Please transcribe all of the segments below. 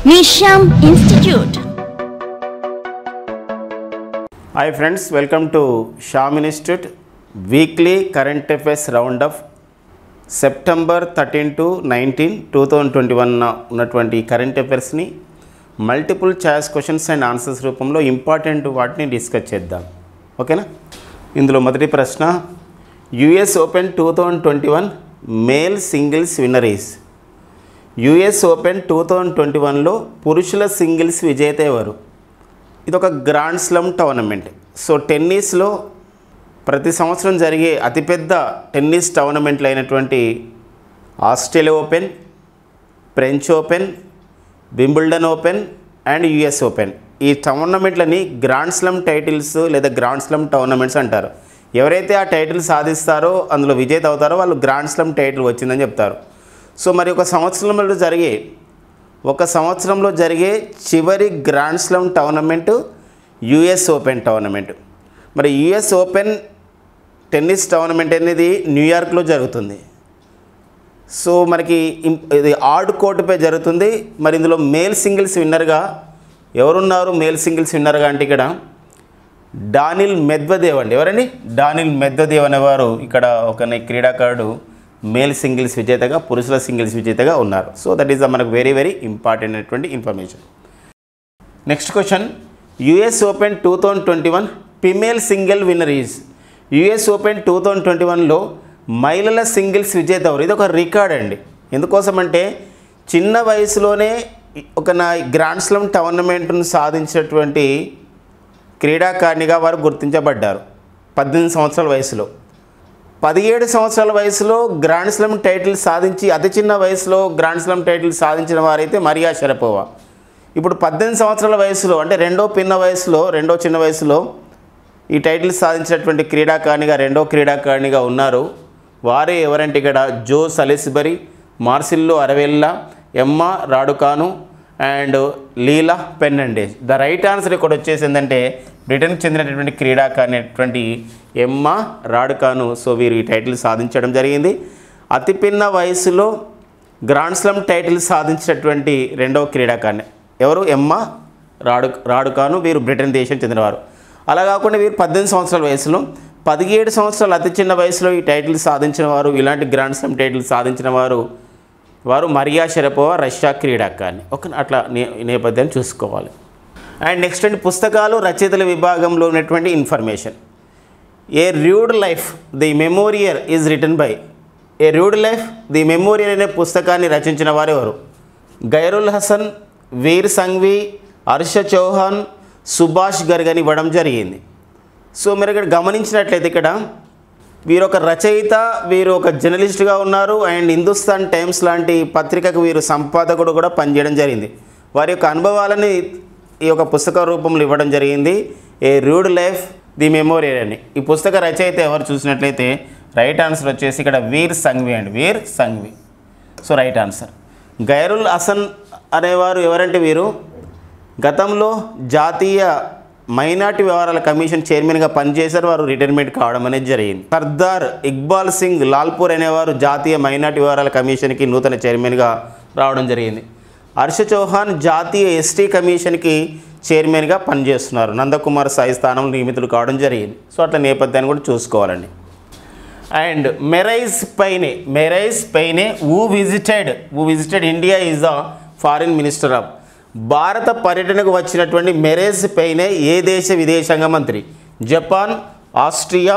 Nisham Institute. Hi friends, welcome to Sham Institute weekly current affairs roundup September 13 to 19 2021 ఉన్నటువంటి current అఫైర్స్ని multiple choice questions and answers రూపంలో important వాటిని discuss చేద్దాం. ఓకేనా? ఇందులో మొదటి ప్రశ్న, US Open 2021 male singles winner is. US Open 2021లో పురుషుల సింగిల్స్ విజేత ఎవరు? ఇది ఒక గ్రాండ్ స్లమ్ టోర్నమెంట్. సో టెన్నిస్లో ప్రతి సంవత్సరం జరిగే అతిపెద్ద టెన్నిస్ టోర్నమెంట్లు అయినటువంటి Australia Open, French Open, Wimbledon Open and US Open, ఈ టోర్నమెంట్లని గ్రాండ్ స్లమ్ టైటిల్స్ లేదా గ్రాండ్ స్లమ్ టోర్నమెంట్స్ అంటారు. ఎవరైతే ఆ టైటిల్ సాధిస్తారో, అందులో విజేత అవుతారో వాళ్ళు గ్రాండ్ స్లమ్ టైటిల్ వచ్చిందని చెప్తారు. సో మరి ఒక సంవత్సరంలో జరిగే చివరి grand slum tournament US open tournament. మరి యుఎస్ ఓపెన్ టెన్నిస్ టోర్నమెంట్ అనేది న్యూయార్క్లో జరుగుతుంది. సో మనకి ఇది ఆర్డ్ కోర్టుపై జరుగుతుంది. మరి ఇందులో మేల్ సింగిల్స్ విన్నర్గా ఎవరున్నారు? మేల్ సింగిల్స్ విన్నర్గా అంటే ఇక్కడ డానిల్ మెద్వదేవ్ అండి. ఎవరండి? డానిల్ మెద్వదేవ్ అనేవారు ఇక్కడ ఒక క్రీడాకారుడు మేల్ సింగిల్స్ విజేతగా, పురుషుల సింగిల్స్ విజేతగా ఉన్నారు. సో దట్ ఈస్ మనకు వెరీ వెరీ ఇంపార్టెంట్ అయినటువంటి information. Next question, US Open 2021 female single winner is. US Open 2021లో మహిళల సింగిల్స్ విజేత ఎవరు? ఇది ఒక రికార్డ్ అండి. ఎందుకోసం అంటే చిన్న వయసులోనే ఒక గ్రాండ్ స్లమ్ టోర్నమెంట్ను సాధించినటువంటి క్రీడాకారిణిగా వారు గుర్తించబడ్డారు. 18 సంవత్సరాల వయసులో, 17 సంవత్సరాల వయసులో గ్రాండ్ స్లమ్ టైటిల్ సాధించి, అతి చిన్న వయసులో గ్రాండ్ స్లమ్ టైటిల్ సాధించిన వారైతే మరియా షరపోవా. ఇప్పుడు 18 సంవత్సరాల వయసులో అంటే రెండో చిన్న వయసులో ఈ టైటిల్ సాధించినటువంటి రెండో క్రీడాకారిణిగా ఉన్నారు. వారే ఎవరంటే ఇక్కడ Jo Salisbury, Marcelo Arevalo, Emma Raducanu and Leylah Fernandez. The right answer ఇక్కడ వచ్చేసిందంటే బ్రిటన్కి చెందినటువంటి క్రీడాకారిణి ఎమ్మా రాడుకాను. సో వీరు ఈ టైటిల్ సాధించడం జరిగింది. అతి పిన్న వయసులో గ్రాండ్ స్లమ్ టైటిల్ సాధించినటువంటి రెండవ క్రీడాకారిణి ఎవరు? ఎమ్మా రాడుకాను. వీరు బ్రిటన్ దేశం చెందినవారు. అలా కాకుండా వీరు 18 సంవత్సరాల వయసులో, 17 సంవత్సరాల అతి చిన్న వయసులో ఈ టైటిల్ సాధించిన వారు, ఇలాంటి గ్రాండ్ స్లమ్ టైటిల్ సాధించిన వారు మరియా షరపోవా, రష్యా క్రీడాకారిణి. అట్లా నేపథ్యాన్ని చూసుకోవాలి. అండ్ నెక్స్ట్ అండి, పుస్తకాలు రచయితల విభాగంలో ఉన్నటువంటి information. A rude life the memoir is written by. A rude life the memoir అనే పుస్తకాన్ని రచించిన వారు ఎవరు? గైరుల్ హసన్, వీర్ సంఘ్వి, హర్ష చౌహాన్, సుభాష్ గర్గ్ అని ఇవ్వడం జరిగింది. సో మీరు ఇక్కడ గమనించినట్లయితే ఇక్కడ వీరు ఒక రచయిత, వీరు ఒక జర్నలిస్ట్గా ఉన్నారు. అండ్ హిందుస్థాన్ టైమ్స్ లాంటి పత్రికకు వీరు సంపాదకుడు కూడా పనిచేయడం జరిగింది. వారి యొక్క అనుభవాలని ఈ యొక్క పుస్తక రూపంలో ఇవ్వడం జరిగింది. ఏ రూడ్ లైఫ్ ది మెమోరియర్ అని. ఈ పుస్తక రచయిత ఎవరు చూసినట్లయితే రైట్ ఆన్సర్ వచ్చేసి ఇక్కడ వీర్ సంఘ్వి అండి. Vir Sanghvi. So right answer. Khairul Hasan అనేవారు ఎవరంటే వీరు గతంలో జాతీయ మైనార్టీ వ్యవహారాల కమిషన్ చైర్మన్గా పనిచేశారు. వారు రిటైర్మెంట్ కావడం అనేది జరిగింది. సర్దార్ ఇక్బాల్ సింగ్ లాల్పూర్ అనేవారు జాతీయ మైనార్టీ వ్యవహారాల కమిషన్కి నూతన చైర్మన్గా రావడం జరిగింది. హర్ష చౌహాన్ జాతీయ ఎస్టీ కమిషన్కి చైర్మన్గా పనిచేస్తున్నారు. నందకుమార్ సాయి స్థానంలో నియమితులు కావడం జరిగింది. సో అట్లా నేపథ్యాన్ని కూడా చూసుకోవాలండి. అండ్ మెరైజ్ పైనే who visited India is the foreign minister of. భారత పర్యటనకు వచ్చినటువంటి మెరైజ్ పైనే ఏ దేశ విదేశాంగ మంత్రి? Japan, Austria,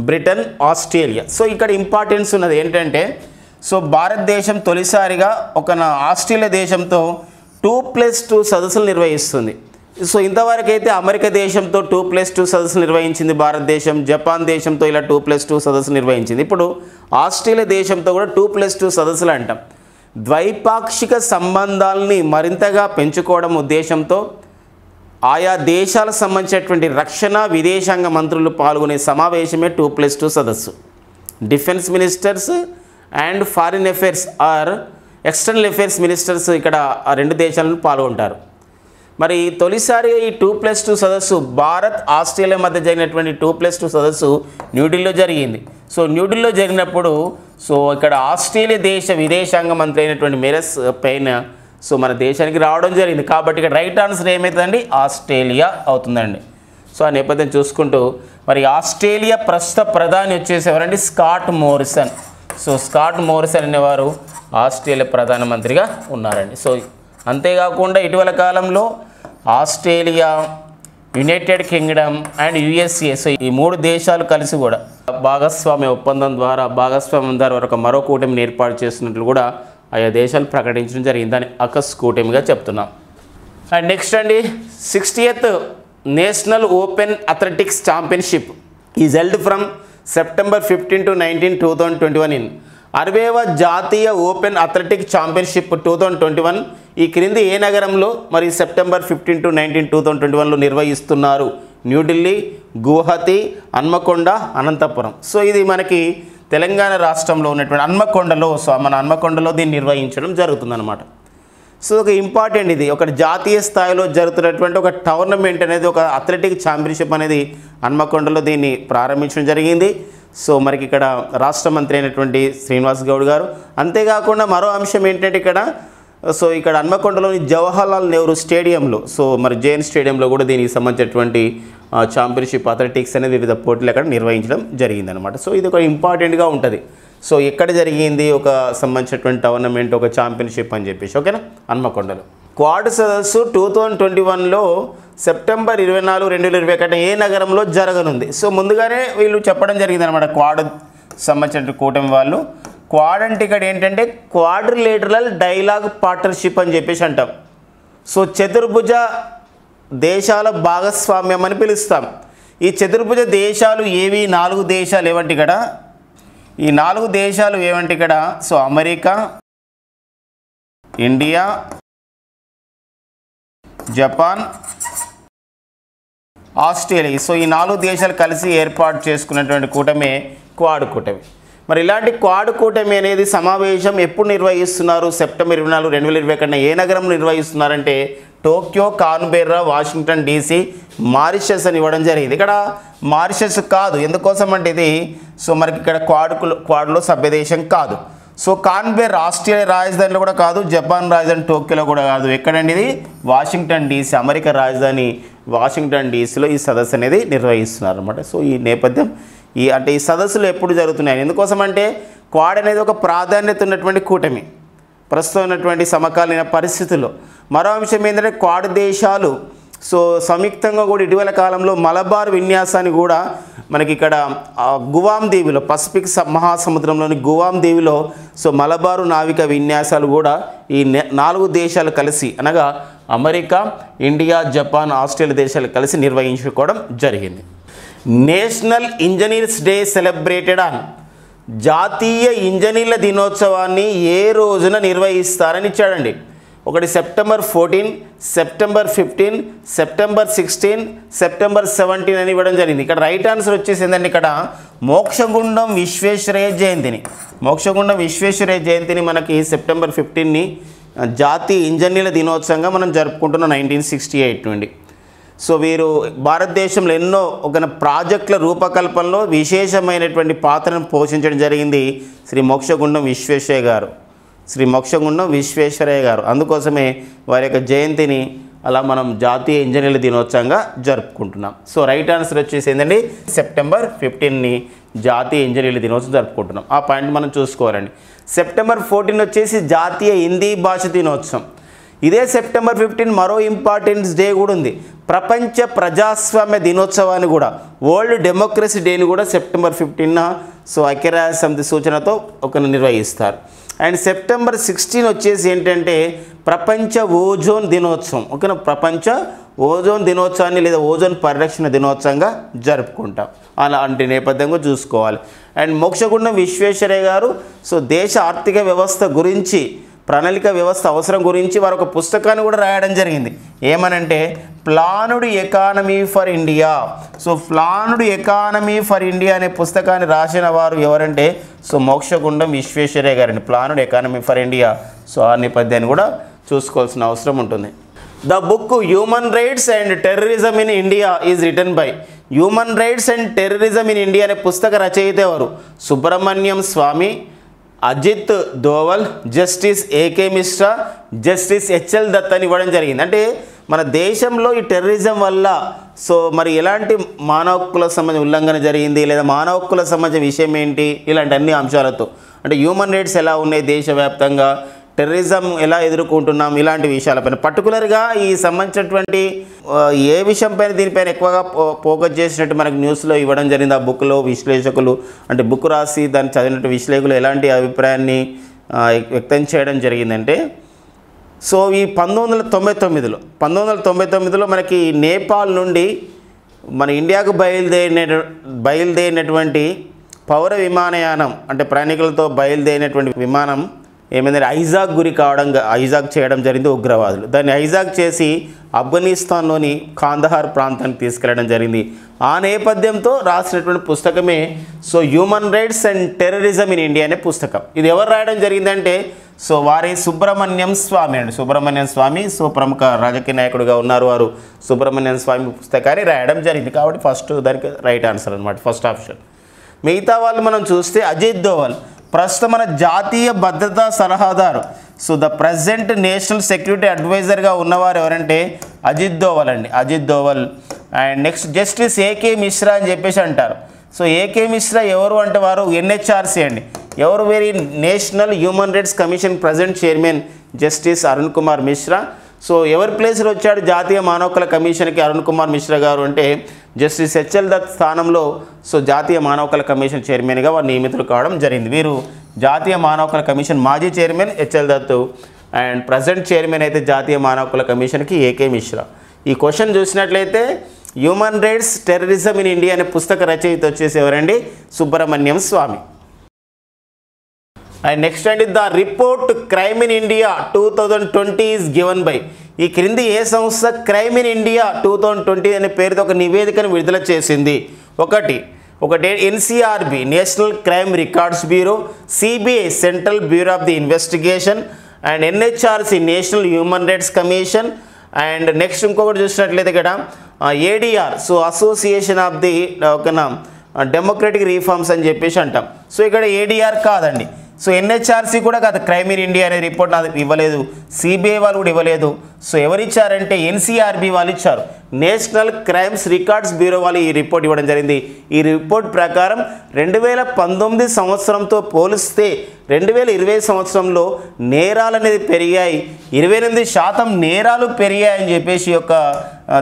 Britain, Australia. So ఇక్కడ ఇంపార్టెన్స్ ఉన్నది ఏంటంటే, సో భారతదేశం తొలిసారిగా ఆస్ట్రేలియా దేశంతో 2+2 సదస్సులు నిర్వహిస్తుంది. సో ఇంతవరకు అయితే అమెరికా దేశంతో 2+2 సదస్సులు నిర్వహించింది భారతదేశం. జపాన్ దేశంతో ఇలా 2+2 సదస్సులు నిర్వహించింది. ఇప్పుడు ఆస్ట్రేలియా దేశంతో కూడా 2+2 సదస్సులు అంటాం. ద్వైపాక్షిక సంబంధాలని మరింతగా పెంచుకోవడం ఉద్దేశంతో ఆయా దేశాలకు సంబంధించినటువంటి రక్షణ విదేశాంగ మంత్రులు పాల్గొనే సమావేశమే 2+2 సదస్సు. Defence ministers and foreign affairs or external affairs ministers ఇక్కడ ఆ రెండు దేశాలను పాల్గొంటారు. మరి తొలిసారిగా ఈ 2+2 సదస్సు భారత్ ఆస్ట్రేలియా మధ్య జరిగినటువంటి 2+2 సదస్సు న్యూఢిల్లీలో జరిగింది. సో న్యూఢిల్లీలో జరిగినప్పుడు ఇక్కడ ఆస్ట్రేలియా దేశ విదేశాంగ మంత్రి అయినటువంటి మెరైజ్ పైన సో మన దేశానికి రావడం జరిగింది. కాబట్టి ఇక్కడ రైట్ ఆన్సర్ ఏమవుతుందండి? ఆస్ట్రేలియా అవుతుందండి. సో ఆ నేపథ్యం చూసుకుంటూ మరి ఆస్ట్రేలియా ప్రస్తుత ప్రధాని వచ్చేసేవారండి Scott Morrison. So Scott Morrison అనేవారు ఆస్ట్రేలియా ప్రధానమంత్రిగా ఉన్నారండి. సో అంతేకాకుండా ఇటీవల కాలంలో Australia, United Kingdom and USA, so ఈ 3 దేశాలు కలిసి కూడా భాగస్వామ్య ఒప్పందం ద్వారా ఒక మరో కూటమిని ఏర్పాటు చేస్తున్నట్లు కూడా ఆయా దేశాలు ప్రకటించడం జరిగింది. దాన్ని అకస్ కూటమిగా చెప్తున్నాం. అండ్ నెక్స్ట్ అండి 60th national open athletics championship is held from September 15 to 19, 2021 in 60వ జాతీయ ఓపెన్ అథ్లెటిక్ ఛాంపియన్షిప్ 2021 ఈ క్రింది ఏ నగరంలో మరి సెప్టెంబర్ 15 to 19, 2021లో నిర్వహిస్తున్నారు? న్యూఢిల్లీ, గువాహతి, హన్మకొండ, అనంతపురం. సో ఇది మనకి తెలంగాణ రాష్ట్రంలో ఉన్నటువంటి హన్మకొండలో, సో మన హన్మకొండలో దీన్ని నిర్వహించడం జరుగుతుందన్నమాట. సో ఒక ఇంపార్టెంట్, ఇది ఒక జాతీయ స్థాయిలో జరుగుతున్నటువంటి ఒక టోర్నమెంట్ అనేది, ఒక అథ్లెటిక్ ఛాంపియన్షిప్ అనేది హన్మకొండలో దీన్ని ప్రారంభించడం జరిగింది. సో మనకి ఇక్కడ రాష్ట్ర మంత్రి అయినటువంటి శ్రీనివాస్ గౌడ్ గారు. అంతేకాకుండా మరో అంశం ఏంటంటే ఇక్కడ హన్మకొండలోని జవహర్లాల్ నెహ్రూ స్టేడియంలో, సో మరి జేఎన్ స్టేడియంలో కూడా దీనికి సంబంధించినటువంటి ఛాంపియన్షిప్ అథ్లెటిక్స్ అనేది వివిధ పోటీలు అక్కడ నిర్వహించడం జరిగిందనమాట. సో ఇది ఒక ఇంపార్టెంట్గా ఉంటుంది. సో ఎక్కడ జరిగింది ఒక సంబంధించినటువంటి టోర్నమెంట్, ఒక ఛాంపియన్షిప్ అని చెప్పేసి, ఓకేనా, హన్మకొండలో. క్వాడ్ సదస్సు 2021లో సెప్టెంబర్ 24, 2021 ఏ నగరంలో జరగనుంది? సో ముందుగానే వీళ్ళు చెప్పడం జరిగింది అనమాట, క్వాడ్ సంబంధించిన కూటమి వాళ్ళు. క్వాడ్ అంటే ఇక్కడ ఏంటంటే క్వాడ్రిలేటరల్ డైలాగ్ పార్ట్నర్షిప్ అని చెప్పేసి అంటాం. సో చతుర్భుజ దేశాల భాగస్వామ్యం అని పిలుస్తాం. ఈ చతుర్భుజ దేశాలు ఏవి? 4 దేశాలు ఏవంటి ఇక్కడ? ఈ 4 దేశాలు ఏవంటి ఇక్కడ? So America, India, Japan, Australia. So ఈ 4 దేశాలు కలిసి ఏర్పాటు చేసుకున్నటువంటి కూటమే క్వాడ్ కూటమి. మరి ఇలాంటి క్వాడ్ కూటమి అనేది సమావేశం ఎప్పుడు నిర్వహిస్తున్నారు? సెప్టెంబర్ 24, 2021 ఏ నగరం నిర్వహిస్తున్నారంటే Tokyo, Canberra, Washington DC, Mauritius అని ఇవ్వడం జరిగింది. ఇక్కడ మారిషస్ కాదు, ఎందుకోసం అంటే ఇది సో మనకి ఇక్కడ క్వాడ్లో సభ్యదేశం కాదు. సో కాన్బెర్రా ఆస్ట్రేలియా రాజధానిలో కూడా కాదు, జపాన్ రాజధాని టోక్యోలో కూడా కాదు. ఎక్కడండి ఇది? వాషింగ్టన్ DC, అమెరికా రాజధాని వాషింగ్టన్ DCలో ఈ సదస్సు అనేది నిర్వహిస్తున్నారు అనమాట. సో ఈ నేపథ్యం ఈ సదస్సులు ఎప్పుడు జరుగుతున్నాయి? ఎందుకోసం అంటే క్వాడ్ అనేది ఒక ప్రాధాన్యత ఉన్నటువంటి కూటమి ప్రస్తుతం ఉన్నటువంటి సమకాలీన పరిస్థితుల్లో. మరో అంశం ఏంటంటే క్వాడ్ దేశాలు సో సంయుక్తంగా కూడా ఇటీవల కాలంలో మలబార్ విన్యాసాన్ని కూడా మనకి ఇక్కడ గువామ్ దీవిలో, పసిఫిక్ మహాసముద్రంలోని గువామ్ దీవిలో సో మలబారు నావిక విన్యాసాలు కూడా ఈ 4 దేశాలు కలిసి, అనగా అమెరికా, ఇండియా, జపాన్, ఆస్ట్రేలియా దేశాలు కలిసి నిర్వహించుకోవడం జరిగింది. National engineers day celebrated on, జాతీయ ఇంజనీర్ల దినోత్సవాన్ని ఏ రోజున నిర్వహిస్తారని ఇచ్చాడండి. ఒకటి సెప్టెంబర్ 14, సెప్టెంబర్ 15, సెప్టెంబర్ 16, సెప్టెంబర్ 17 అని ఇవ్వడం జరిగింది. ఇక్కడ రైట్ ఆన్సర్ వచ్చేసి ఏంటంటే ఇక్కడ మోక్షగుండం విశ్వేశ్వరయ్య జయంతిని మనకి సెప్టెంబర్ 15ని జాతీయ ఇంజనీర్ల దినోత్సవంగా మనం జరుపుకుంటున్నాం 1968 నుండి. సో వీరు భారతదేశంలో ఎన్నో ఒక ప్రాజెక్టుల రూపకల్పనలో విశేషమైనటువంటి పాత్రను పోషించడం జరిగింది శ్రీ మోక్షగుండం విశ్వేశ్వరయ్య గారు. అందుకోసమే వారి యొక్క జయంతిని అలా మనం జాతీయ ఇంజనీర్ల దినోత్సవంగా జరుపుకుంటున్నాం. సో రైట్ ఆన్సర్ వచ్చేసి ఏంటండి సెప్టెంబర్ 15ని జాతీయ ఇంజనీర్ల దినోత్సవం జరుపుకుంటున్నాం. ఆ పాయింట్ మనం చూసుకోవాలండి. సెప్టెంబర్ 14 వచ్చేసి జాతీయ హిందీ భాష దినోత్సవం. ఇదే సెప్టెంబర్ 15 మరో ఇంపార్టెన్స్ డే కూడా ఉంది, ప్రపంచ ప్రజాస్వామ్య దినోత్సవాన్ని కూడా, వరల్డ్ డెమోక్రసీ డేని కూడా సెప్టెంబర్ 15న సో ఐక్యరాజ్య సమితి సూచనతో నిర్వహిస్తారు. అండ్ సెప్టెంబర్ 16 వచ్చేసి ఏంటంటే ప్రపంచ ఓజోన్ దినోత్సవం. ఓకేనా, ప్రపంచ ఓజోన్ దినోత్సవాన్ని లేదా ఓజోన్ పరిరక్షణ దినోత్సవంగా జరుపుకుంటాం. అలాంటి నేపథ్యంగా చూసుకోవాలి. అండ్ మోక్షగుండం విశ్వేశ్వరయ్య గారు సో దేశ ఆర్థిక వ్యవస్థ గురించి, ప్రణాళిక వ్యవస్థ అవసరం గురించి వారు ఒక పుస్తకాన్ని కూడా రాయడం జరిగింది. ఏమనంటే planned economy for India. So planned economy for India అనే పుస్తకాన్ని రాసిన వారు ఎవరంటే సో మోక్షగుండం విశ్వేశ్వరయ్య గారండి. Planned economy for India. So ఆ నేపథ్యాన్ని కూడా చూసుకోవాల్సిన అవసరం ఉంటుంది. The book human rights and terrorism in India is written by. Human rights and terrorism in India అనే పుస్తక రచయిత ఎవరు? Subramanian Swamy, Ajit Doval, justice AK Mishra, justice HL Dutt అని ఇవ్వడం జరిగింది. అంటే మన దేశంలో ఈ టెర్రరిజం వల్ల సో మరి ఎలాంటి మానవ హక్కుల సంబంధించిన ఉల్లంఘన జరిగింది, లేదా మానవ హక్కుల సంబంధించిన విషయం ఏంటి, ఇలాంటి అన్ని అంశాలతో అంటే హ్యూమన్ రైట్స్ ఎలా ఉన్నాయి దేశవ్యాప్తంగా, టెర్రరిజం ఎలా ఎదుర్కొంటున్నాం, ఇలాంటి విషయాలపైన పర్టికులర్గా ఈ సంబంధించినటువంటి ఏ విషయంపైన దీనిపైన ఎక్కువగా ఫోకస్ చేసినట్టు మనకు న్యూస్లో ఇవ్వడం జరిగింది. ఆ బుక్లో విశ్లేషకులు అంటే బుక్ రాసి దాన్ని చదివినట్టు విశ్లేషకులు ఎలాంటి అభిప్రాయాన్ని వ్యక్తం చేయడం జరిగిందంటే, సో ఈ 1999లో మనకి నేపాల్ నుండి మన ఇండియాకు బయలుదేరినటువంటి పౌర విమానయానం అంటే ప్రయాణికులతో బయలుదేరినటువంటి విమానం ఏమైందంటే హైజాక్ చేయడం జరిగింది ఉగ్రవాదులు. దాన్ని హైజాక్ చేసి ఆఫ్ఘనిస్తాన్లోని కాందహార్ ప్రాంతానికి తీసుకెళ్లడం జరిగింది. ఆ నేపథ్యంతో రాసినటువంటి పుస్తకమే so human rights and terrorism in India అనే పుస్తకం. ఇది ఎవరు రాయడం జరిగిందంటే సో వారి సుబ్రహ్మణ్యం స్వామి అండి. సుబ్రహ్మణ్యం స్వామి సో ప్రముఖ రాజకీయ నాయకుడిగా ఉన్నారు వారు. సుబ్రహ్మణ్యం స్వామి పుస్తకాన్ని రాయడం జరిగింది కాబట్టి ఫస్ట్ దానికి రైట్ ఆన్సర్ అనమాట, ఫస్ట్ ఆప్షన్. మిగతా వాళ్ళు మనం చూస్తే అజిత్ దోవల్ ప్రస్తుతం మన జాతీయ భద్రతా సలహాదారు, so the present national security అడ్వైజర్గా ఉన్నవారు ఎవరంటే అజిత్ దోవల్ అండి, Ajit Doval. And next justice AK Mishra అని చెప్పేసి అంటారు. సో ఏకే మిశ్రా ఎవరు అంటే వారు ఎన్హెచ్ఆర్సీ అండి. ఎవరు వేరి national human rights commission present chairman justice Arun Kumar Mishra. So ఎవరి ప్లేస్లో వచ్చాడు జాతీయ మానవ హక్కుల కమిషన్కి అరుణ్ కుమార్ మిశ్రా గారు అంటే జస్టిస్ హెచ్ఎల్ దత్ స్థానంలో సో జాతీయ మానవ హక్కుల కమిషన్ చైర్మన్గా వారు నియమితులు కావడం జరిగింది. వీరు జాతీయ మానవ హక్కుల కమిషన్ మాజీ chairman HL Dutt and present chairman అయితే జాతీయ మానవ హక్కుల కమిషన్కి ఏకే మిశ్రా. ఈ క్వశ్చన్ చూసినట్లయితే human rights terrorism in India అనే పుస్తక రచయిత వచ్చేసి ఎవరండి సుబ్రహ్మణ్యం స్వామి. అండ్ నెక్స్ట్ అండి the report crime in India 2020 is given by. ఈ క్రింది ఏ సంస్థ క్రైమ్ ఇన్ ఇండియా 2020 అనే పేరుతో ఒక నివేదికను విడుదల చేసింది? ఒకటి NCRB national crime records bureau, CBI central bureau of the investigation, and NHRC national human rights commission. And next ఇంకొకటి చూసినట్లయితే ఇక్కడ ADR so association of the ఓకేనా డెమోక్రటిక్ రిఫార్మ్స్ అని చెప్పేసి అంటాం. సో ఇక్కడ ఏడిఆర్ కాదండి, సో ఎన్హెచ్ఆర్సీ కూడా కాదు, క్రైమ్ ఇన్ ఇండియా అనే రిపోర్ట్ నాకు ఇవ్వలేదు, సిబిఐ వాళ్ళు కూడా ఇవ్వలేదు. సో ఎవరు ఇచ్చారంటే ఎన్సీఆర్బి వాళ్ళు ఇచ్చారు, నేషనల్ క్రైమ్స్ రికార్డ్స్ బ్యూరో వాళ్ళు ఈ రిపోర్ట్ ఇవ్వడం జరిగింది. ఈ రిపోర్ట్ ప్రకారం 2019 సంవత్సరంతో పోలిస్తే 2020 సంవత్సరంలో నేరాలు అనేది పెరిగాయి, 28% నేరాలు పెరిగాయని చెప్పేసి యొక్క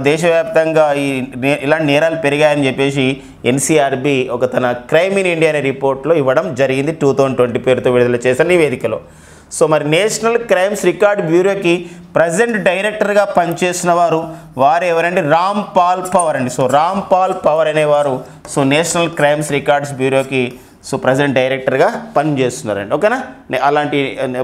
దేశవ్యాప్తంగా ఇలాంటి నేరాలు పెరిగాయని చెప్పేసి ఎన్సీఆర్బి ఒక తన క్రైమ్ ఇన్ ఇండియా అనే రిపోర్ట్లో ఇవ్వడం జరిగింది 2020 పేరుతో విడుదల చేసిన నివేదికలో. సో మరి నేషనల్ క్రైమ్స్ రికార్డ్ బ్యూరోకి ప్రజెంట్ డైరెక్టర్గా పనిచేసిన వారు ఎవరంటే రామ్ పాల్ పవర్ అండి. సో రామ్ పాల్ పవర్ అనేవారు సో నేషనల్ క్రైమ్స్ రికార్డ్స్ బ్యూరోకి సో ప్రజెంట్ డైరెక్టర్గా పనిచేస్తున్నారండి. ఓకేనా, అలాంటి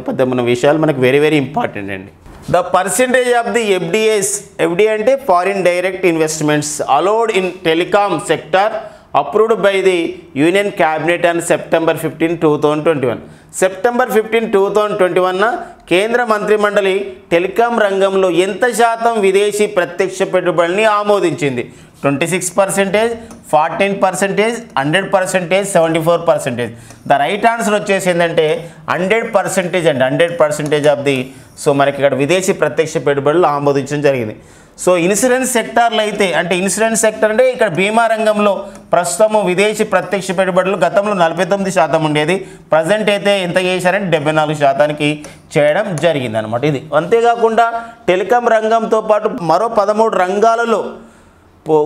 పెద్ద విషయాలు మనకు వెరీ వెరీ ఇంపార్టెంట్ అండి. The percentage of the FDI అంటే foreign direct investments allowed in telecom sector approved by the union cabinet on September 15, 2021. September 15, 2021 కేంద్ర మంత్రిమండలి టెలికాం రంగంలో ఎంత శాతం విదేశీ ప్రత్యక్ష పెట్టుబడుల్ని ఆమోదించింది? 26%, 14%, 100%, 74%. ద రైట్ ఆన్సర్ వచ్చేసి ఏంటంటే 100% అండి, 100% ఆఫ్ ది సో మనకి ఇక్కడ విదేశీ ప్రత్యక్ష పెట్టుబడులు ఆమోదించడం జరిగింది. సో ఇన్సూరెన్స్ సెక్టార్లో అయితే అంటే ఇన్సూరెన్స్ సెక్టర్ అంటే ఇక్కడ బీమా రంగంలో ప్రస్తుతం విదేశీ ప్రత్యక్ష పెట్టుబడులు గతంలో 49% ఉండేది, ప్రజెంట్ అయితే ఎంత చేశారంటే 74% చేయడం జరిగింది అనమాట. ఇది అంతేకాకుండా టెలికాం రంగంతో పాటు మరో 13 రంగాలలో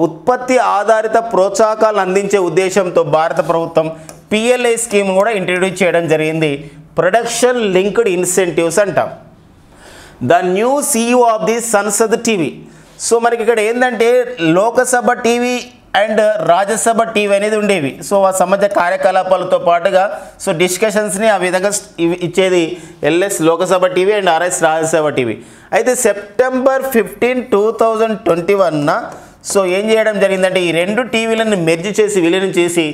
ఉత్పత్తి ఆధారిత ప్రోత్సాహకాలు అందించే ఉద్దేశంతో భారత ప్రభుత్వం పిఎల్ఐ స్కీమ్ కూడా ఇంట్రడ్యూస్ చేయడం జరిగింది. ప్రొడక్షన్ లింక్డ్ ఇన్సెంటివ్స్ అంటాం. The new CEO of the Sansad TV. So మనకి ఇక్కడ ఏంటంటే Lok Sabha TV and Rajya Sabha TV అనేది ఉండేవి. సో ఆ సంబంధించిన కార్యకలాపాలతో పాటుగా సో డిస్కషన్స్ని ఆ విధంగా ఇచ్చేది LS Lok Sabha TV and RS Rajya Sabha TV. అయితే సెప్టెంబర్ 15, 2021 సో ఏం చేయడం జరిగిందంటే ఈ రెండు టీవీలను మెర్జ్ చేసి విలీనం చేసి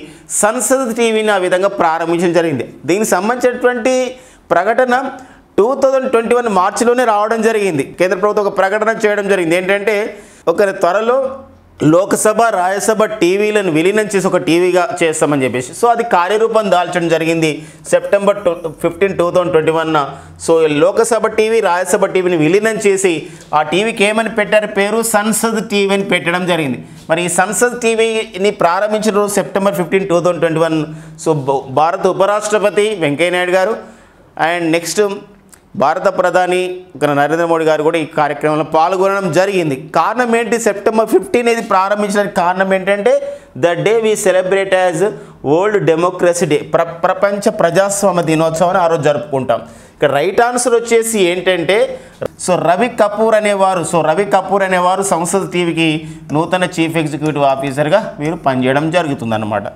సంసద్ టీవీని ఆ విధంగా ప్రారంభించడం జరిగింది. దీనికి సంబంధించినటువంటి ప్రకటన 2021 మార్చిలోనే రావడం జరిగింది. కేంద్ర ప్రభుత్వం ఒక ప్రకటన చేయడం జరిగింది ఏంటంటే త్వరలో లోకసభ రాజ్యసభ టీవీలను విలీనం చేసి ఒక టీవీగా చేస్తామని చెప్పేసి సో అది కార్యరూపం దాల్చడం జరిగింది September 15, 2021. So Lok Sabha TV Rajya Sabha టీవీని విలీనం చేసి ఆ టీవీకి ఏమని పెట్టారు పేరు సంసద్ టీవీ అని పెట్టడం జరిగింది. మరి ఈ సంసద్ టీవీని ప్రారంభించిన రోజు సెప్టెంబర్ 15, 2021. సో భారత ఉపరాష్ట్రపతి వెంకయ్య నాయుడు గారు అండ్ నెక్స్ట్ భారత ప్రధాని నరేంద్ర మోడీ గారు కూడా ఈ కార్యక్రమంలో పాల్గొనడం జరిగింది. కారణం ఏంటి? సెప్టెంబర్ 15 ఇది ప్రారంభించడానికి కారణం ఏంటంటే the day we celebrate as world democracy day, ప్రపంచ ప్రజాస్వామ్య దినోత్సవాన్ని ఆ రోజు జరుపుకుంటాం. ఇక్కడ రైట్ ఆన్సర్ వచ్చేసి ఏంటంటే రవి కపూర్ అనేవారు సంసద్ టీవీకి నూతన చీఫ్ ఎగ్జిక్యూటివ్ ఆఫీసర్గా వీరు పనిచేయడం జరుగుతుందన్నమాట.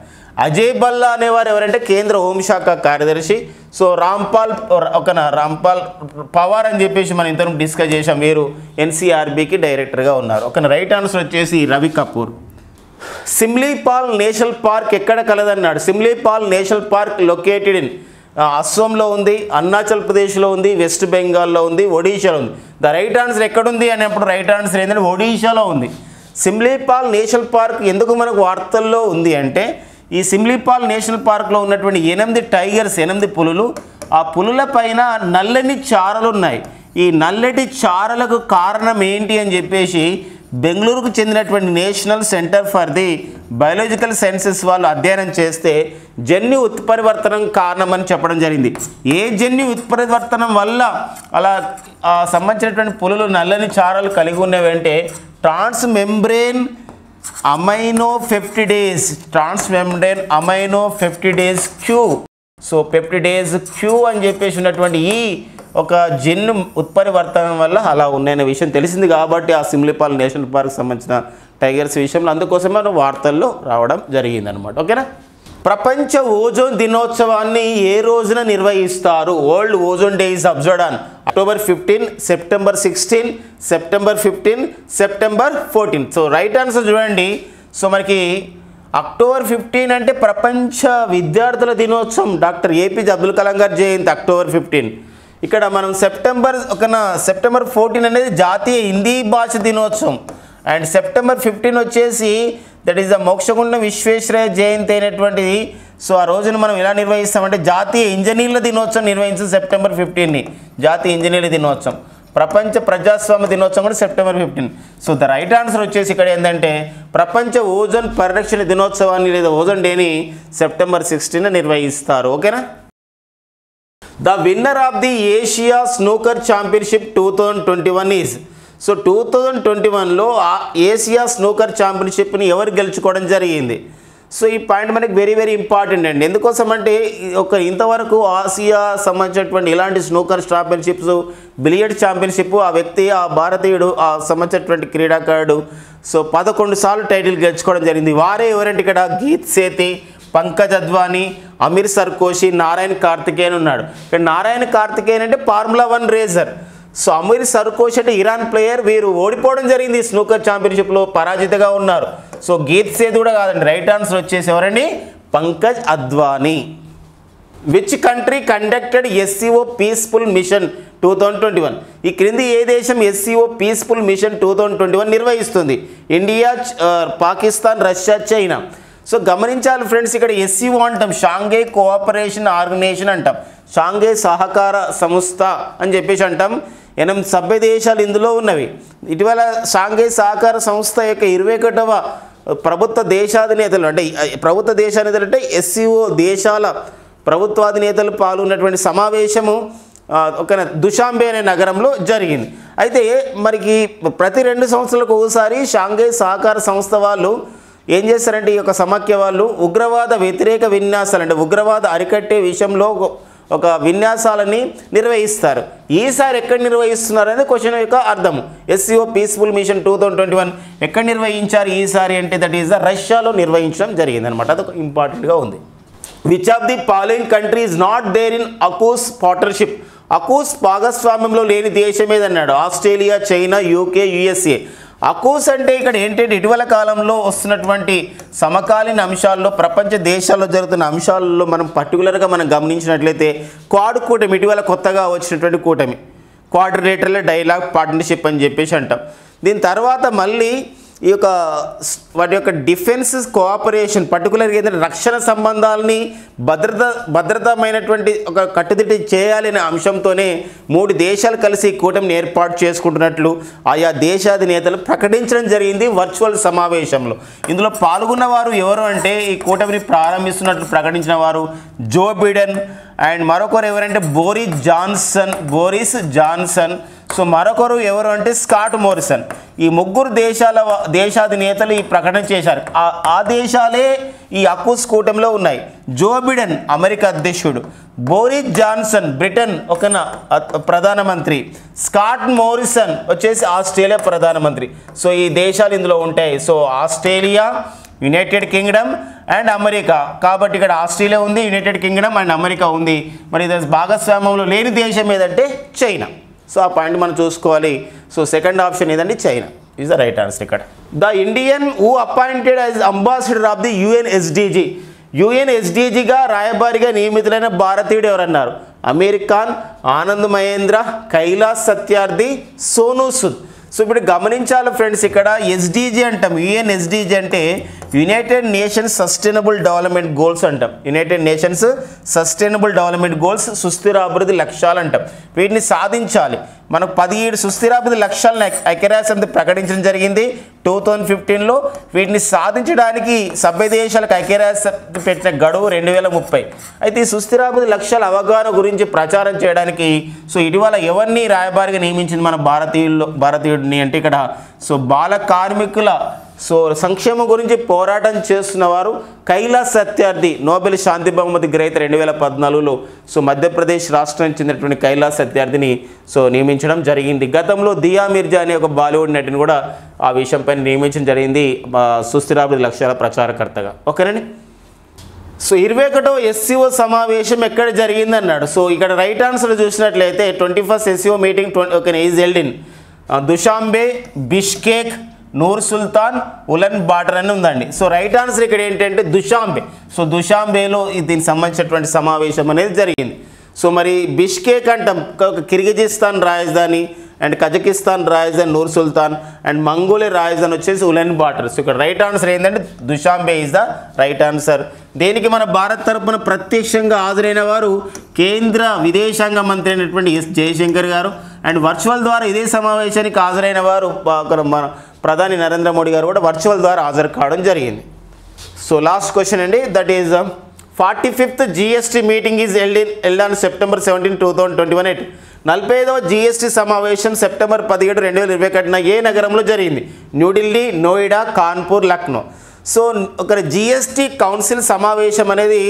అజయ్ భల్లా అనేవారు ఎవరంటే కేంద్ర హోంశాఖ కార్యదర్శి. సో రాంపాల్ పవార్ అని చెప్పేసి మనం ఇంతకు డిస్కస్ చేసాం, వీరు ఎన్సీఆర్బీకి డైరెక్టర్గా ఉన్నారు. రైట్ ఆన్సర్ వచ్చేసి రవి కపూర్. సిమ్లీపాల్ నేషనల్ పార్క్ ఎక్కడ కలదన్నాడు? Similipal national park located in అస్సాంలో ఉంది, అరుణాచల్ ప్రదేశ్లో ఉంది, వెస్ట్ బెంగాల్లో ఉంది, ఒడిషాలో ఉంది. ద రైట్ ఆన్సర్ ఎక్కడుంది అనేప్పుడు రైట్ ఆన్సర్ ఏంటంటే ఒడిషాలో ఉంది. సిమ్లీపాల్ నేషనల్ పార్క్ ఎందుకు మనకు వార్తల్లో ఉంది అంటే ఈ సిమ్లీపాల్ నేషనల్ పార్క్లో ఉన్నటువంటి 8 టైగర్స్, 8 పులులు, ఆ పులుల పైన నల్లని చారలు ఉన్నాయి. ఈ నల్లటి చారలకు కారణం ఏంటి అని చెప్పేసి బెంగళూరుకు చెందినటువంటి national centre for the biological sciences వాళ్ళు అధ్యయనం చేస్తే జన్యు ఉత్పరివర్తనం కారణమని చెప్పడం జరిగింది. ఏ జన్యు ఉత్పరివర్తనం వల్ల అలా సంబంధించినటువంటి పులులు నల్లని చారలు కలిగి ఉన్నవి అంటే transmembrane amino peptidase, transmembrane amino peptidase Q. So peptidase Q అని చెప్పేసి ఉన్నటువంటి ఈ ఒక జన్యు ఉత్పరివర్తనం వల్ల అలా ఉన్నాయనే విషయం తెలిసింది కాబట్టి ఆ సిమ్లీపాల్ నేషనల్ పార్క్ సంబంధించిన టైగర్స్ విషయంలో అందుకోసమే మనం వార్తల్లో రావడం జరిగిందనమాట. ఓకేనా. ప్రపంచ ఓజోన్ దినోత్సవాన్ని ఏ రోజున నిర్వహిస్తారు? World ozone day is observed on October 15, September 16, September 15, September 14. So right answer చూడండి. సో మనకి అక్టోబర్ 15 అంటే ప్రపంచ విద్యార్థుల దినోత్సవం, డాక్టర్ ఏపీజే అబ్దుల్ కలాం గారి జయంతి అక్టోబర్ 15. ఇక్కడ మనం సెప్టెంబర్ 14 అనేది జాతీయ హిందీ భాష దినోత్సవం అండ్ సెప్టెంబర్ 15 వచ్చేసి that is the Mokshagundam Visvesvaraya జయంతి అయినటువంటిది. సో ఆ రోజున మనం ఎలా నిర్వహిస్తామంటే జాతీయ ఇంజనీర్ల దినోత్సవం నిర్వహించాం సెప్టెంబర్ 15ని, జాతీయ ఇంజనీర్ల దినోత్సవం. ప్రపంచ ప్రజాస్వామ్య దినోత్సవం కూడా September 15. So the right answer వచ్చేసి ఇక్కడ ఏంటంటే ప్రపంచ ఓజోన్ పరిరక్షణ దినోత్సవాన్ని లేదా ఓజోన్ డేని సెప్టెంబర్ 16 నిర్వహిస్తారు. ఓకేనా. The winner of the Asia snooker championship 2021 so. సో 2021లో ఏషియా స్నూకర్ ఛాంపియన్షిప్ని ఎవరు గెలుచుకోవడం జరిగింది? సో ఈ పాయింట్ మనకి వెరీ వెరీ ఇంపార్టెంట్ అండి. ఎందుకోసం అంటే ఇంతవరకు ఆసియా సంబంధించినటువంటి ఇలాంటి స్నూకర్ ఛాంపియన్షిప్స్, బిలియర్డ్ ఛాంపియన్షిప్ ఆ వ్యక్తి, ఆ భారతీయుడు, ఆ సంబంధించినటువంటి క్రీడాకారుడు సో 11 సార్లు టైటిల్ గెలుచుకోవడం జరిగింది. వారే ఎవరంటే ఇక్కడ గీత్ సేతి, పంకజ్ అద్వానీ, అమీర్ సర్కోషి, నారాయణ్ కార్తికేయన్ ఉన్నాడు. ఇక్కడ నారాయణ్ కార్తికేయన్ అంటే ఫార్ములా 1 రేసర్. సో అమీర్ సర్కోషి అంటే ఇరాన్ ప్లేయర్, వీరు ఓడిపోవడం జరిగింది స్నూకర్ ఛాంపియన్షిప్లో, పరాజితగా ఉన్నారు. సో గీత్ సేత్ కూడా కాదండి, రైట్ ఆన్సర్ వచ్చేసి ఎవరండి? Pankaj Advani. Which country conducted SCO peaceful mission 2021? ఈ క్రింది ఏ దేశం ఎస్సీఓ పీస్ఫుల్ మిషన్ 2021 నిర్వహిస్తుంది? India, Pakistan, Russia, China. So గమనించాలి ఫ్రెండ్స్, ఇక్కడ ఎస్సీఓ అంటాం షాంఘై కోఆపరేషన్ ఆర్గనైజేషన్ అంటాం, షాంఘై సహకార సంస్థ అని చెప్పేసి అంటాం. 8 సభ్య దేశాలు ఇందులో ఉన్నవి. ఇటీవల షాంఘై సహకార సంస్థ యొక్క 21వ ప్రభుత్వ దేశాధినేతలు అంటే ఎస్సీఓ దేశాల ప్రభుత్వాధినేతలు పాల్గొన్నటువంటి సమావేశము ఒక దుషాంబే అనే నగరంలో జరిగింది. అయితే మనకి ప్రతి 2 సంవత్సరాలకు ఒకసారి షాంఘై సహకార సంస్థ వాళ్ళు ఏం చేస్తారంటే ఈ యొక్క సమాఖ్య వాళ్ళు ఉగ్రవాద వ్యతిరేక విన్యాసాలు అంటే ఉగ్రవాద అరికట్టే విషయంలో ఒక విన్యాసాలని నిర్వహిస్తారు. ఈసారి ఎక్కడ నిర్వహిస్తున్నారు అనేది క్వశ్చన్ యొక్క అర్థము. ఎస్సీఓ పీస్ఫుల్ మిషన్ 2021 ఎక్కడ నిర్వహించారు ఈసారి అంటే దట్ ఈస్ ద రష్యాలో నిర్వహించడం జరిగింది అనమాట. అదొక ఇంపార్టెంట్గా ఉంది. Which of the following country is not there in AUKUS partnership? AUKUS భాగస్వామ్యంలో లేని దేశం ఏదన్నాడు? Australia, China, UK, USA. AUKUS అంటే ఇక్కడ ఏంటంటే ఇటీవల కాలంలో వస్తున్నటువంటి సమకాలీన అంశాల్లో ప్రపంచ దేశాల్లో జరుగుతున్న అంశాలలో మనం పర్టికులర్గా మనం గమనించినట్లయితే క్వాడ్ కూటమి, ఇటీవల కొత్తగా వచ్చినటువంటి కూటమి, క్వాడ్రిలేటరల్ డైలాగ్ పార్ట్నర్షిప్ అని చెప్పేసి అంటాం. దీని తర్వాత మళ్ళీ ఈ యొక్క వాటి యొక్క డిఫెన్స్ కోఆపరేషన్ పర్టికులర్గా ఏంటంటే రక్షణ సంబంధాలని భద్రతమైనటువంటి ఒక కట్టుదిట్టి చేయాలనే అంశంతోనే 3 దేశాలు కలిసి కూటమిని ఏర్పాటు చేసుకుంటున్నట్లు ఆయా దేశాధినేతలు ప్రకటించడం జరిగింది వర్చువల్ సమావేశంలో. ఇందులో పాల్గొన్న వారు ఎవరు అంటే ఈ కూటమిని ప్రారంభిస్తున్నట్లు ప్రకటించిన వారు జో బిడెన్ అండ్ మరొకరు ఎవరంటే బోరిస్ జాన్సన్. సో మరొకరు ఎవరు అంటే స్కాట్ మోరిసన్. ఈ 3 దేశాధినేతలు ఈ ప్రకటన చేశారు. ఆ దేశాలే ఈ అక్కుస్ కూటమిలో ఉన్నాయి. జో బిడెన్ అమెరికా అధ్యక్షుడు, బోరిస్ జాన్సన్ బ్రిటన్ ఒక ప్రధానమంత్రి, స్కాట్ మోరిసన్ వచ్చేసి ఆస్ట్రేలియా ప్రధానమంత్రి. సో ఈ దేశాలు ఇందులో ఉంటాయి. So Australia, United Kingdom and America. కాబట్టి ఇక్కడ ఆస్ట్రేలియా ఉంది, యునైటెడ్ కింగ్డమ్ అండ్ అమెరికా ఉంది. మరి ఇది భాగస్వామ్యంలో లేని దేశం ఏదంటే చైనా. సో ఆ పాయింట్ మనం చూసుకోవాలి. సో సెకండ్ ఆప్షన్ ఏదండి China is the right answer. ఇక్కడ the Indian who appointed as ambassador of the UNSDG, యుఎన్ఎస్డిజిగా రాయబారిగా నియమితులైన భారతీయుడు ఎవరన్నారు? అమీర్ ఖాన్, ఆనంద్ మహేంద్ర, కైలాస్ సత్యార్థి, సోనూ సూద్. సో ఇప్పుడు గమనించాలి ఫ్రెండ్స్, ఇక్కడ ఎస్డిజి అంటాం. యుఎన్ఎస్డిజి అంటే United Nations sustainable development goals అంటాం. United Nations sustainable development goals సుస్థిర అభివృద్ధి లక్ష్యాలు అంటాం. వీటిని సాధించాలి. మనకు 17 సుస్థిరాభివృద్ధి లక్ష్యాలను ఐక్యరాజ్య సమితి ప్రకటించడం జరిగింది 2015లో. వీటిని సాధించడానికి సభ్య దేశాలకు ఐక్యరాజ్య సమితి పెట్టిన గడువు 2030. అయితే ఈ సుస్థిరాభివృద్ధి లక్ష్యాల అవగాహన గురించి ప్రచారం చేయడానికి సో ఇటీవల ఎవరిని రాయబారిగా నియమించింది మన భారతీయుడిని అంటే ఇక్కడ సో బాల కార్మికుల సో సంక్షేమం గురించి పోరాటం చేస్తున్న వారు కైలాస్ సత్యార్థి, నోబెల్ శాంతి బహుమతి గ్రహీత 2014లో సో మధ్యప్రదేశ్ రాష్ట్రానికి చెందినటువంటి కైలాస్ సత్యార్థిని సో నియమించడం జరిగింది. గతంలో దియా మిర్జా అనే ఒక బాలీవుడ్ నటిని కూడా ఆ విషయంపై నియమించడం జరిగింది సుస్థిరాభివృద్ధి లక్ష్యాల ప్రచారకర్తగా. ఓకేనండి. సో 21వ ఎస్సీఓ సమావేశం ఎక్కడ జరిగింది అన్నాడు. సో ఇక్కడ రైట్ ఆన్సర్ చూసినట్లయితే 21st SCO meeting is held in Dushanbe, Bishkek, Nur Sultan, Ulan Bator అని ఉందండి. సో రైట్ ఆన్సర్ ఇక్కడ ఏంటంటే దుషాంబే. సో దుషాంబేలో దీనికి సంబంధించినటువంటి సమావేశం అనేది జరిగింది. సో మరి బిష్కేక్ అంటాం కిర్గిజిస్తాన్ రాజధాని అండ్ కజకిస్తాన్ రాజధాని నూర్ సుల్తాన్ అండ్ మంగోలియా రాజధాని వచ్చేసి ఉలన్ బాటర్. సో ఇక్కడ రైట్ ఆన్సర్ ఏంటంటే దుషాంబే ఈజ్ ద రైట్ ఆన్సర్. దేనికి మన భారత్ తరపున ప్రత్యక్షంగా హాజరైన వారు కేంద్ర విదేశాంగ మంత్రి అయినటువంటి ఎస్ జయశంకర్ గారు అండ్ వర్చువల్ ద్వారా ఇదే సమావేశానికి హాజరైన వారు మన ప్రధాని నరేంద్ర మోడీ గారు కూడా వర్చువల్ ద్వారా హాజరు కావడం జరిగింది. సో లాస్ట్ క్వశ్చన్ అండి, that is 45th GST meeting is held on September 17, 2021. 45వ జిఎస్టీ సమావేశం సెప్టెంబర్ 17, 2021 ఏ నగరంలో జరిగింది? న్యూఢిల్లీ, నోయిడా, కాన్పూర్, లక్నో. సో ఒక జిఎస్టీ కౌన్సిల్ సమావేశం అనేది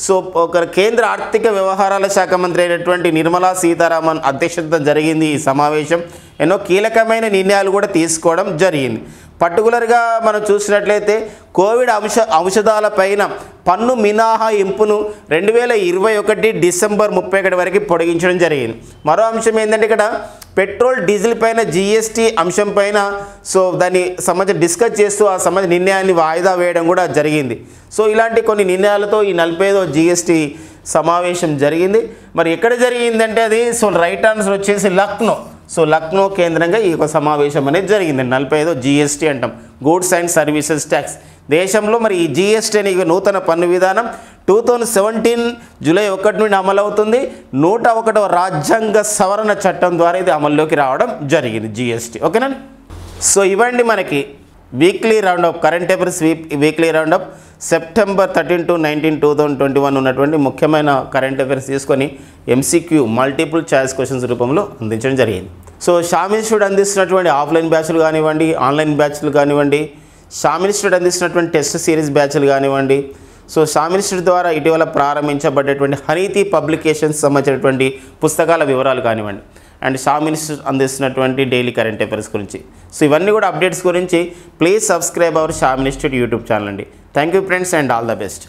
సో ఒక కేంద్ర ఆర్థిక వ్యవహారాల శాఖ మంత్రి అయినటువంటి నిర్మలా సీతారామన్ అధ్యక్షతన జరిగింది ఈ సమావేశం. ఎన్నో కీలకమైన నిర్ణయాలు కూడా తీసుకోవడం జరిగింది. పర్టికులర్గా మనం చూసినట్లయితే కోవిడ్ ఔషధాలపైన పన్ను మినహాయింపును 2021 డిసెంబర్ 31 వరకు పొడిగించడం జరిగింది. మరో అంశం ఏంటంటే ఇక్కడ పెట్రోల్ డీజిల్ పైన జిఎస్టీ అంశం పైన సో దాన్ని సంబంధించి డిస్కస్ చేస్తూ ఆ సంబంధించిన నిర్ణయాన్ని వాయిదా వేయడం కూడా జరిగింది. సో ఇలాంటి కొన్ని నిర్ణయాలతో ఈ 45వ జిఎస్టీ సమావేశం జరిగింది. మరి ఎక్కడ జరిగిందంటే అది సో రైట్ ఆన్సర్ వచ్చేసి లక్నో. సో లక్నో కేంద్రంగా ఈ యొక్క సమావేశం అనేది జరిగింది. 45వ జిఎస్టీ అంటాం, గూడ్స్ అండ్ సర్వీసెస్ ట్యాక్స్. దేశంలో మరి ఈ జిఎస్టీ అనే నూతన పన్ను విధానం 2017 జూలై 1 నుండి అమలవుతుంది. 101వ రాజ్యాంగ సవరణ చట్టం ద్వారా ఇది అమల్లోకి రావడం జరిగింది జిఎస్టీ. ఓకేనా. సో ఇవ్వండి మనకి weekly round up current affairs weekly round up September 13 to 19, 2021 ఉన్నటువంటి ముఖ్యమైన కరెంట్ అఫైర్స్ తీసుకొని ఎంసీక్యూ మల్టిపుల్ చాయిస్ క్వశ్చన్స్ రూపంలో అందించడం జరిగింది. సో షామ్ ఇన్స్టిట్యూట్ అందిస్తున్నటువంటి ఆఫ్లైన్ బ్యాచ్లు కానివ్వండి, ఆన్లైన్ బ్యాచ్లు కానివ్వండి, షామ్ ఇన్స్టిట్యూట్ అందిస్తున్నటువంటి టెస్ట్ సిరీస్ బ్యాచ్లు కానివ్వండి, సో షామ్ ఇన్స్టిట్యూట్ ద్వారా ఇటీవల ప్రారంభించబడేటువంటి హనీతి పబ్లికేషన్స్ సంబంధించినటువంటి పుస్తకాల వివరాలు కానివ్వండి, అండ్ షామ్ ఇన్స్టిట్యూట్ అందిస్తున్నటువంటి డైలీ కరెంట్ అఫైర్స్ గురించి. సో ఇవన్నీ కూడా అప్డేట్స్ గురించి please subscribe our Sham institute YouTube channel అండి. Thank you friends and all the best.